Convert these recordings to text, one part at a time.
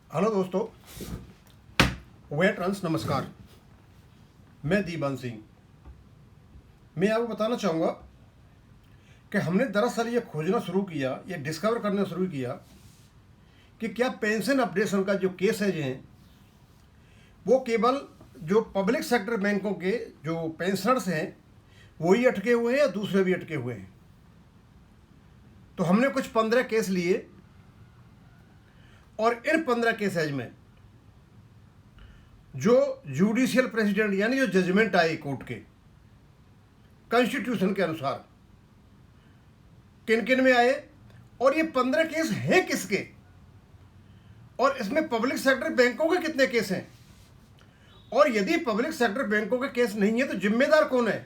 Hello दोस्तों, veterans नमस्कार। मैं दीवान सिंह। मैं आपको बताना चाहूँगा कि हमने दरअसल ये खोजना शुरू किया, ये डिस्कवर करना शुरू किया कि क्या पेंशन अपडेशन का जो केस है वो केवल जो पब्लिक सेक्टर बैंकों के जो पेंशनर्स हैं वही अटके हुए हैं या दूसरे भी अटके हुए हैं। तो हमने कुछ 15 केस लिए और इन 15 केसेज में जो जुडिशियल प्रेसिडेंट यानी जो जजमेंट आए कोर्ट के कॉन्स्टिट्यूशन के अनुसार किन किन में आए और ये 15 केस हैं किसके, और इसमें पब्लिक सेक्टर बैंकों के कितने केस हैं, और यदि पब्लिक सेक्टर बैंकों के केस नहीं है तो जिम्मेदार कौन है,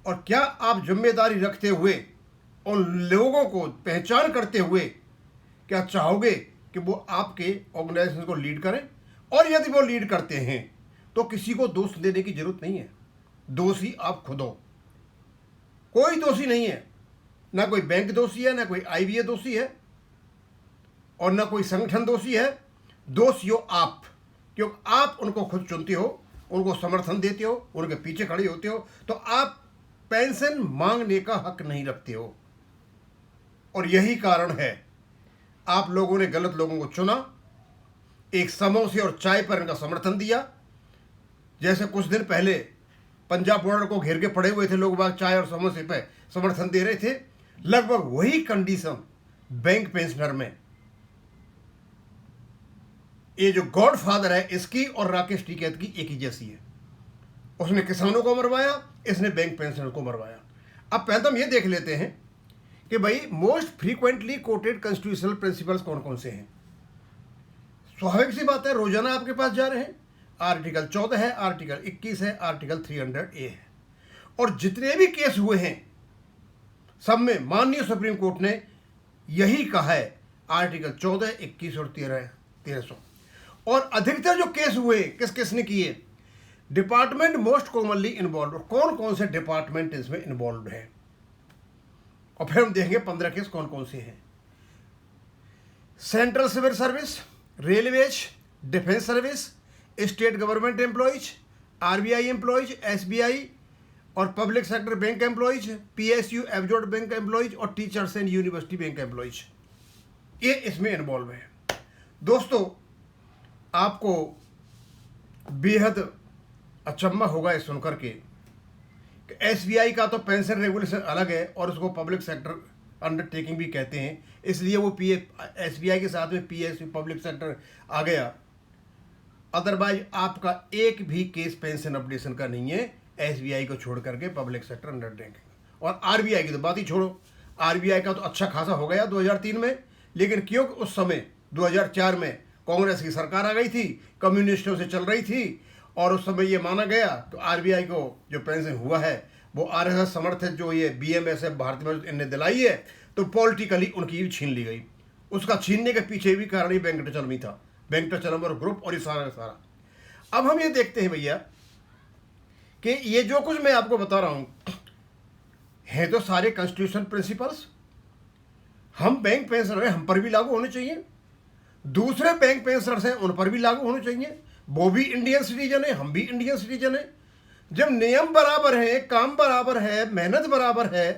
और क्या आप जिम्मेदारी रखते हुए उन लोगों को पहचान करते हुए क्या चाहोगे कि वो आपके ऑर्गेनाइजेशन को लीड करें, और यदि वो लीड करते हैं तो किसी को दोष देने की जरूरत नहीं है। दोषी आप खुद हो, कोई दोषी नहीं है। ना कोई बैंक दोषी है, ना कोई आईबीए दोषी है, और ना कोई संगठन दोषी है। दोषी हो आप, क्योंकि आप उनको खुद चुनते हो, उनको समर्थन देते हो, उनके पीछे खड़े होते हो, तो आप पेंशन मांगने का हक नहीं रखते हो। और यही कारण है आप लोगों ने गलत लोगों को चुना, एक समोसे और चाय पर इनका समर्थन दिया। जैसे कुछ दिन पहले पंजाब बॉर्डर को घेर के पड़े हुए थे लोग, बाग चाय और समोसे पे समर्थन दे रहे थे। लगभग वही कंडीशन बैंक पेंशनर में। ये जो गॉडफादर है इसकी और राकेश टिकैत की एक ही जैसी है। उसने किसानों को मरवाया, इसने बैंक पेंशनर को मरवाया। अब पहले हम ये देख लेते हैं कि भाई most frequently coated constitutional principles कौन कौन से हैं। स्वाभाविक सी बात है, रोजाना आपके पास जा रहे हैं। आर्टिकल 14 है, आर्टिकल 21 है, आर्टिकल 300A है, और जितने भी केस हुए हैं सब में माननीय सुप्रीम कोर्ट ने यही कहा है, आर्टिकल 14, 21 और 1300। और अधिकतर जो केस हुए किस किसने किए, डिपार्टमेंट मोस्ट कॉमनली इन्वॉल्व। कौन कौन से डिपार्टमेंट इसमें इन्वॉल्व है, और फिर हम देखेंगे 15 केस कौन कौन से हैं। Central civil service, railways, defence service, state government employees, RBI employees, SBI और public sector bank employees, PSU absorb bank employees और teachers and university bank employees, ये इसमें इन्वॉल्व है। दोस्तों, आपको बेहद अचंभा होगा ये सुनकर के कि एसबीआई का तो पेंशन रेगुलेशन अलग है और उसको पब्लिक सेक्टर अंडरटेकिंग भी कहते हैं, इसलिए वो एसबीआई के साथ में पीएसयू पब्लिक सेक्टर आ गया। अदरवाइज आपका एक भी केस पेंशन अपडेशन का नहीं है एसबीआई को छोड़ करके पब्लिक सेक्टर अंडरटेकिंग। और आरबीआई की तो बात ही छोड़ो, आरबीआई का तो अच्छा खासा हो गया 2003 में, लेकिन क्योंकि उस समय 2004 में कांग्रेस की सरकार आ गई थी, कम्युनिस्टों से चल रही थी, और उस समय ये माना गया तो आरबीआई को जो पेंशन हुआ है वो आरएसएस समर्थित जो ये बीएमएसएफ भारतीय मजदूर इनने दिलाई है, तो पॉलिटिकली उनकी भी छीन ली गई। उसका छीनने के पीछे भी कारण ही वेंकटचलम था, वेंकटचलम और ग्रुप और ये सारा का सारा। अब हम ये देखते हैं भैया कि ये जो कुछ मैं आपको बता रहा हूं है तो सारे कॉन्स्टिट्यूशन प्रिंसिपल्स हम बैंक पेंशनर हैं, हम पर भी लागू होने चाहिए। दूसरे बैंक पेंशनर्स हैं उन पर भी लागू होने चाहिए। वो भी इंडियन सिटीजन है, हम भी इंडियन सिटीजन है। जब नियम बराबर है, काम बराबर है, मेहनत बराबर है,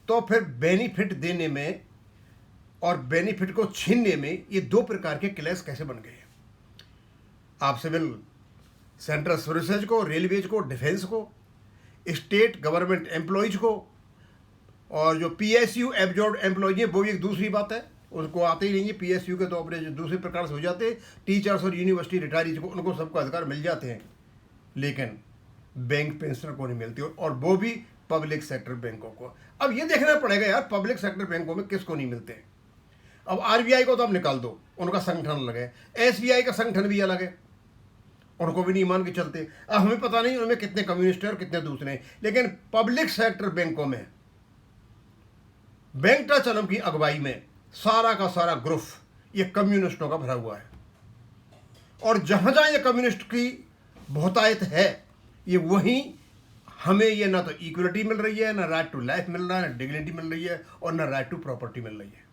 तो फिर बेनिफिट देने में और बेनिफिट को छीनने में ये दो प्रकार के क्लैश कैसे बन गए। आप सिविल सेंट्रल सर्विसेज को, रेलवेज को, डिफेंस को, स्टेट गवर्नमेंट एम्प्लॉयज को, और जो पीएसयू एब्जॉर्ब एम्प्लॉयज है वो भी एक दूसरी बात है, उनको आते ही नहीं है। पीएसयू के तो अपने दूसरे प्रकार से हो जाते हैं। टीचर्स और यूनिवर्सिटी रिटायरीज को, उनको सबको अधिकार मिल जाते हैं, लेकिन बैंक पेंशनर को नहीं मिलती, और वो भी पब्लिक सेक्टर बैंकों को। अब ये देखना पड़ेगा यार, पब्लिक सेक्टर बैंकों में किसको नहीं मिलते। अब आरबीआई को तो आप निकाल दो, उनका संगठन अलग है, एसबीआई का संगठन भी अलग है, उनको भी नहीं मान के चलते। अब हमें पता नहीं उनमें कितने कम्युनिस्ट हैं और कितने दूसरे हैं, लेकिन पब्लिक सेक्टर बैंकों में वेंकटाचलम की अगुवाई में सारा का सारा ग्रुप ये कम्युनिस्टों का भरा हुआ है, और जहां जहां ये कम्युनिस्ट की बहुतायत है, ये वहीं हमें ये ना तो इक्वलिटी मिल रही है, ना राइट टू लाइफ मिल रहा है, ना डिग्निटी मिल रही है, और ना राइट टू प्रॉपर्टी मिल रही है।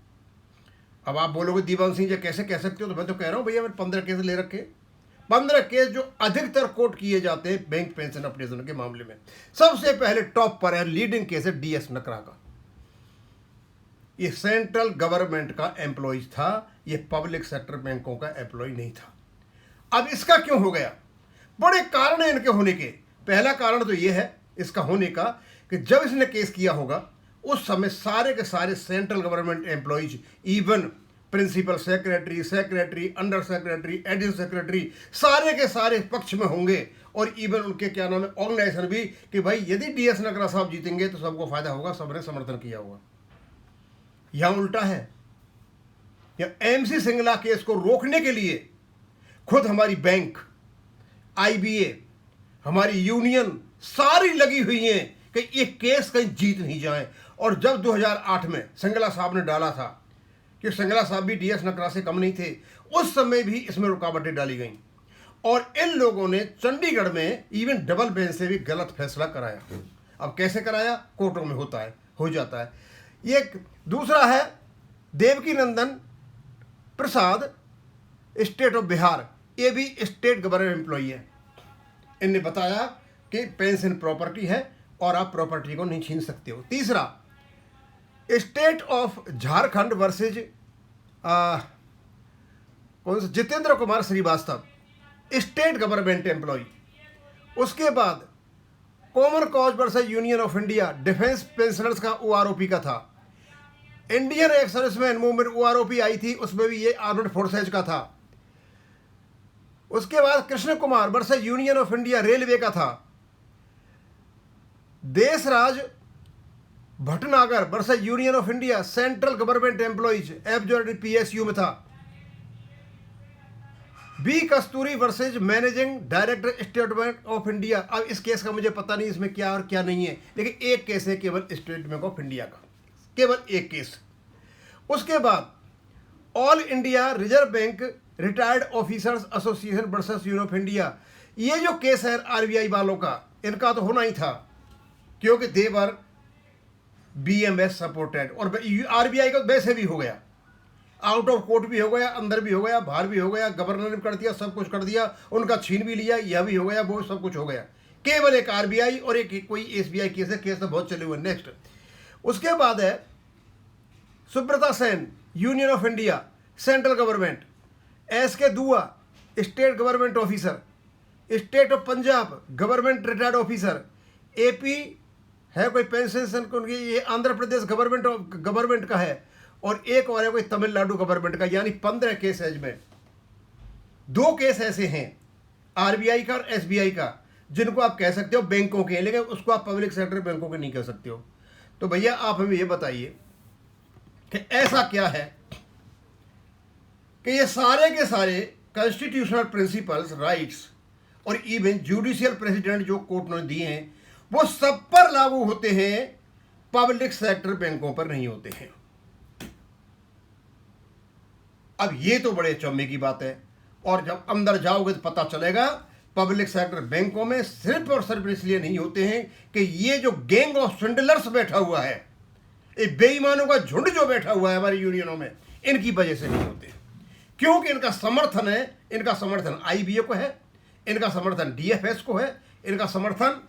अब आप बोलोगे दीवान सिंह जी कैसे कह सकते हो, तो मैं तो कह रहा हूँ भैया मैंने 15 केस ले रखे, 15 केस जो अधिकतर कोर्ट किए जाते हैं बैंक पेंशन अपडेशन के मामले में। सबसे पहले टॉप पर है, लीडिंग केस है DS नकरा का। ये सेंट्रल गवर्नमेंट का एम्प्लॉय था, ये पब्लिक सेक्टर बैंकों का एम्प्लॉय नहीं था। अब इसका क्यों हो गया? बड़े कारण है इनके होने के। पहला कारण तो ये है इसका होने का कि जब इसने केस किया होगा उस समय सारे के सारे central government employees, even principal secretary, under secretary, additional secretary, सारे के सारे पक्ष में होंगे। और इवन उनके क्या नाम है ऑर्गेनाइजेशन भी, कि भाई यदि DS नकरा साहब जीतेंगे तो सबको फायदा होगा, सबने समर्थन किया होगा। यहां उल्टा है। या MC सिंगला केस को रोकने के लिए खुद हमारी बैंक, IBA, हमारी यूनियन सारी लगी हुई हैं कि ये केस कहीं जीत नहीं जाए। और जब 2008 में सिंगला साहब ने डाला था कि सिंगला साहब भी DS नकरा से कम नहीं थे, उस समय भी इसमें रुकावटें डाली गई और इन लोगों ने चंडीगढ़ में इवन डबल बेंच से भी गलत फैसला कराया। अब कैसे कराया? कोर्टों में होता है, हो जाता है। ये दूसरा है देवकी नंदन प्रसाद, स्टेट ऑफ बिहार, ये भी स्टेट गवर्नमेंट एम्प्लॉई है। इनने बताया कि पेंशन प्रॉपर्टी है और आप प्रॉपर्टी को नहीं छीन सकते हो। तीसरा स्टेट ऑफ झारखंड वर्सेज कौन सा, Jitendra Kumar Srivastava, state government employee. उसके बाद common cause versus union of India, defence pensioners का OROP का था। Indian ex serviceman movement OROP आई थी, उसमें भी ये आर्म्ड फोर्सेज का था। उसके बाद Krishna Kumar versus union of India, railway का था। Deshraj Bhatnagar versus union of India, central government employees, absorbed PSU में था। B Kasturi versus managing director state bank of India. अब इस केस का मुझे पता नहीं इसमें क्या और क्या नहीं है, लेकिन एक केस है केवल स्टेट बैंक ऑफ इंडिया का, केवल एक केस। उसके बाद all India reserve bank retired officers association versus union of India. ये जो केस है RBI वालों का, इनका तो होना ही था क्योंकि देवर BMS सपोर्टेड, और RBI का वैसे भी हो गया, आउट ऑफ कोर्ट भी हो गया, अंदर भी हो गया, बाहर भी हो गया, गवर्नर ने कर दिया, सब कुछ कर दिया, उनका छीन भी लिया, यह भी हो गया, वो सब कुछ हो गया। केवल एक RBI और एक कोई SBI केस है, केस तो बहुत चले हुए। नेक्स्ट उसके बाद है Subrata Sen, union of India, central government. SK दुआ, state government officer. State of Punjab, government retired officer. AP है कोई पेंशन उनकी, ये आंध्र प्रदेश गवर्नमेंट का है। और एक और है कोई तमिलनाडु गवर्नमेंट का। यानी 15 केस है में 2 केस ऐसे हैं RBI का और SBI का, जिनको आप कह सकते हो बैंकों के, लेकिन उसको आप पब्लिक सेक्टर बैंकों के नहीं कह सकते हो। तो भैया आप हमें ये बताइए कि ऐसा क्या है कि ये सारे के सारे कॉन्स्टिट्यूशनल प्रिंसिपल्स, राइट्स और इवन जुडिशियल प्रेसिडेंट जो कोर्ट ने दिए हैं, वो सब पर लागू होते हैं, पब्लिक सेक्टर बैंकों पर नहीं होते हैं। अब ये तो बड़े चौमे की बात है। और जब अंदर जाओगे तो पता चलेगा पब्लिक सेक्टर बैंकों में सिर्फ और सिर्फ इसलिए नहीं होते हैं कि ये जो गैंग ऑफ स्विंडलर्स बैठा हुआ है, ये बेईमानों का झुंड जो बैठा हुआ है हमारी यूनियनों में, इनकी वजह से नहीं होते। क्योंकि इनका समर्थन है, इनका समर्थन IBA को है, इनका समर्थन DFS को है, इनका समर्थन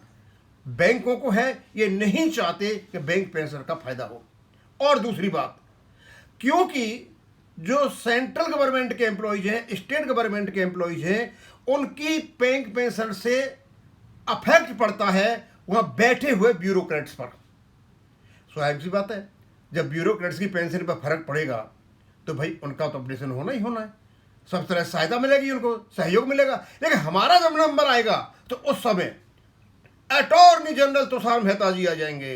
बैंकों को है। ये नहीं चाहते कि बैंक पेंशन का फायदा हो। और दूसरी बात, क्योंकि जो सेंट्रल गवर्नमेंट के एम्प्लॉयज हैं, स्टेट गवर्नमेंट के एम्प्लॉयज हैं, उनकी बैंक पेंशन से अफेक्ट पड़ता है वहां बैठे हुए ब्यूरोक्रेट्स पर। स्वाभाविक सी बात है, जब ब्यूरोक्रेट्स की पेंशन पर फर्क पड़ेगा तो भाई उनका तो अपडेशन होना ही होना है, सब तरह सहायता मिलेगी, उनको सहयोग मिलेगा। लेकिन हमारा जब नंबर आएगा तो उस समय अटॉर्नी जनरल तुषार मेहता जी आ जाएंगे,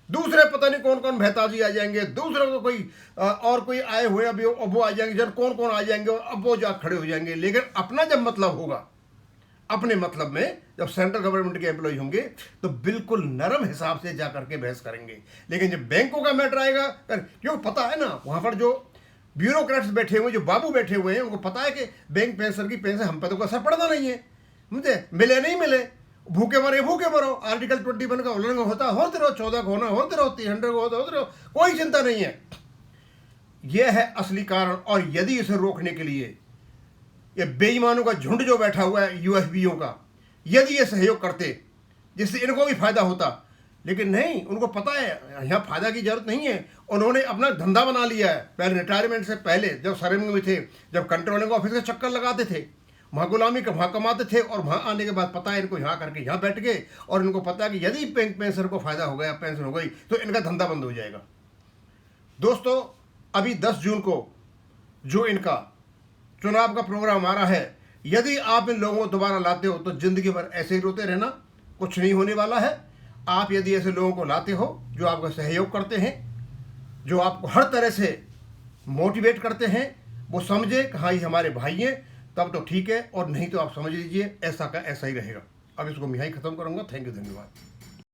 दूसरे पता नहीं कौन कौन मेहता जी आ जाएंगे, दूसरे को कोई और कोई आए हुए अभी वो आ जाएंगे, जब कौन कौन आ जाएंगे और अब वो जा खड़े हो जाएंगे। लेकिन अपना जब मतलब होगा, अपने मतलब में जब सेंट्रल गवर्नमेंट के एम्प्लॉय होंगे तो बिल्कुल नरम हिसाब से जा करके बहस करेंगे। लेकिन जब बैंकों का मैटर आएगा, क्यों पता है ना, वहाँ पर जो ब्यूरोक्रेट्स बैठे हुए, जो बाबू बैठे हुए हैं, उनको पता है कि बैंक पेंशन की पेंशन हम पर तो असर पड़ना नहीं है, मुझे मिले नहीं मिले, भूखे मरो। आर्टिकल 21 का उल्लंघन होता होते रहो, 14 को होना होते रहो, 300 को होते रहो, कोई चिंता नहीं है। यह है असली कारण। और यदि इसे रोकने के लिए ये बेईमानों का झुंड जो बैठा हुआ है यूएफबीओ का, यदि ये सहयोग करते जिससे इनको भी फायदा होता, लेकिन नहीं, उनको पता है यहाँ फायदा की जरूरत नहीं है। उन्होंने अपना धंधा बना लिया है। पहले रिटायरमेंट से पहले जब सर्विंग में थे, जब कंट्रोलिंग ऑफिस के चक्कर लगाते थे, वहाँ गुलामी का वहाँ कमाते थे, और वहाँ आने के बाद पता है इनको यहाँ करके यहाँ बैठ गए, और इनको पता है कि यदि पेंशन को फायदा हो गया, पेंशन हो गई, तो इनका धंधा बंद हो जाएगा। दोस्तों, अभी 10 जून को जो इनका चुनाव का प्रोग्राम आ रहा है, यदि आप इन लोगों को दोबारा लाते हो तो जिंदगी भर ऐसे ही रोते रहना, कुछ नहीं होने वाला है। आप यदि ऐसे लोगों को लाते हो जो आपका सहयोग करते हैं, जो आपको हर तरह से मोटिवेट करते हैं, वो समझे कि हाँ ये हमारे भाई हैं, तब तो ठीक है, और नहीं तो आप समझ लीजिए ऐसा का ऐसा ही रहेगा। अब इसको मैं यहीं ख़त्म करूँगा। थैंक यू, धन्यवाद।